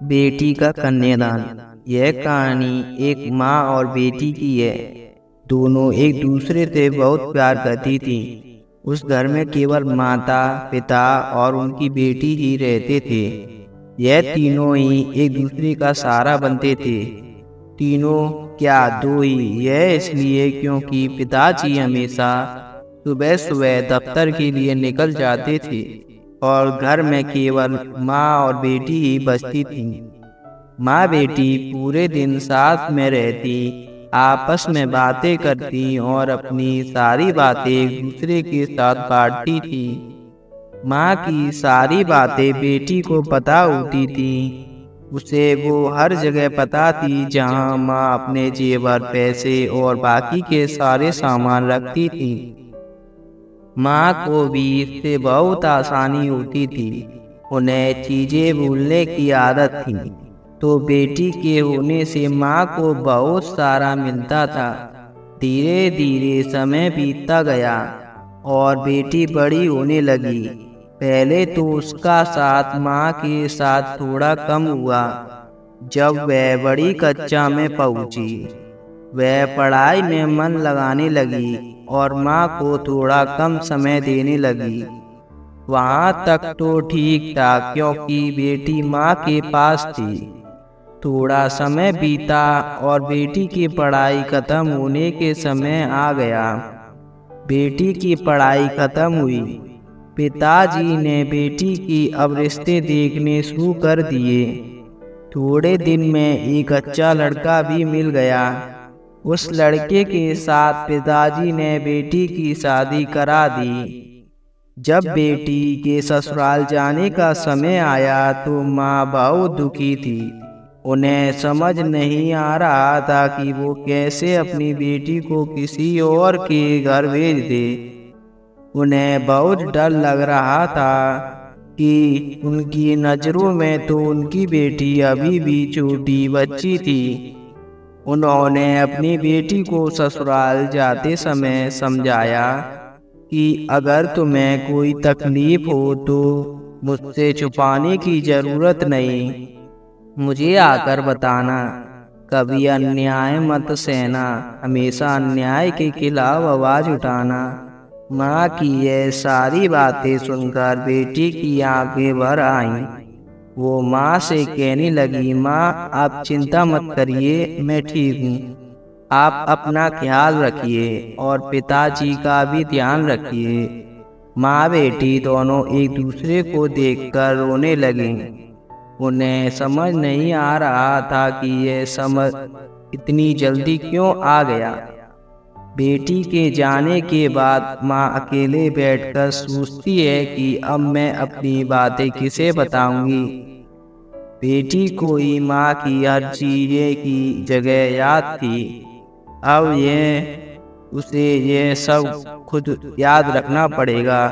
बेटी का कन्यादान। यह कहानी एक माँ और बेटी की है। दोनों एक दूसरे से बहुत प्यार करती थी। उस घर में केवल माता, पिता और उनकी बेटी ही रहते थे। यह तीनों ही एक दूसरे का सहारा बनते थे। तीनों क्या, दो ही। यह इसलिए क्योंकि पिताजी हमेशा सुबह सुबह दफ्तर के लिए निकल जाते थे और घर में केवल माँ और बेटी ही बचती थी। माँ बेटी पूरे दिन साथ में रहती, आपस में बातें करती और अपनी सारी बातें एक दूसरे के साथ बांटती थी। माँ की सारी बातें बेटी को पता होती थी। उसे वो हर जगह पता थी जहाँ माँ अपने जेवर, पैसे और बाकी के सारे सामान रखती थी। माँ को भी इससे बहुत आसानी होती थी। उन्हें चीजें भूलने की आदत थी, तो बेटी के होने से माँ को बहुत सारा मिलता था। धीरे धीरे समय बीतता गया और बेटी बड़ी होने लगी। पहले तो उसका साथ माँ के साथ थोड़ा कम हुआ। जब वह बड़ी कक्षा में पहुंची, वह पढ़ाई में मन लगाने लगी और माँ को थोड़ा कम समय देने लगी। वहाँ तक तो ठीक था क्योंकि बेटी माँ के पास थी। थोड़ा समय बीता और बेटी की पढ़ाई खत्म होने के समय आ गया। बेटी की पढ़ाई खत्म हुई। पिताजी ने बेटी की अब रिश्ते देखने शुरू कर दिए। थोड़े दिन में एक अच्छा लड़का भी मिल गया। उस लड़के के साथ पिताजी ने बेटी की शादी करा दी। जब बेटी के ससुराल जाने का समय आया तो माँ बहुत दुखी थी। उन्हें समझ नहीं आ रहा था कि वो कैसे अपनी बेटी को किसी और के घर भेज दे। उन्हें बहुत डर लग रहा था कि उनकी नज़रों में तो उनकी बेटी अभी भी छोटी बच्ची थी। उन्होंने अपनी बेटी को ससुराल जाते समय समझाया कि अगर तुम्हें कोई तकलीफ हो तो मुझसे छुपाने की जरूरत नहीं, मुझे आकर बताना। कभी अन्याय मत सहना, हमेशा अन्याय के खिलाफ आवाज उठाना। माँ की ये सारी बातें सुनकर बेटी की आंखें भर आईं। वो माँ से कहने लगी, माँ आप चिंता मत करिए, मैं ठीक हूँ। आप अपना ख्याल रखिए और पिताजी का भी ध्यान रखिए। माँ बेटी दोनों एक दूसरे को देखकर रोने लगी। उन्हें समझ नहीं आ रहा था कि यह समझ इतनी जल्दी क्यों आ गया। बेटी के जाने के बाद माँ अकेले बैठकर सोचती है कि अब मैं अपनी बातें किसे बताऊंगी। बेटी को ही माँ की हर चीज़ की जगह याद थी। अब उसे ये सब खुद याद रखना पड़ेगा।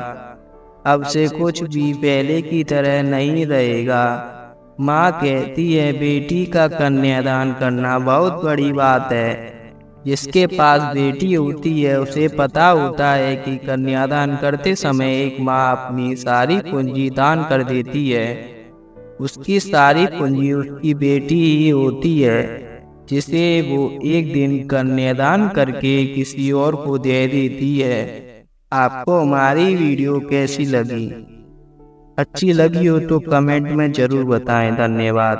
अब से कुछ भी पहले की तरह नहीं रहेगा। माँ कहती है बेटी का कन्यादान करना बहुत बड़ी बात है। जिसके पास बेटी होती है उसे पता होता है कि कन्यादान करते समय एक माँ अपनी सारी पूंजी दान कर देती है। उसकी सारी पूंजी उसकी बेटी ही होती है, जिसे वो एक दिन कन्यादान करके किसी और को दे देती है। आपको हमारी वीडियो कैसी लगी? अच्छी लगी हो तो कमेंट में जरूर बताएं। धन्यवाद।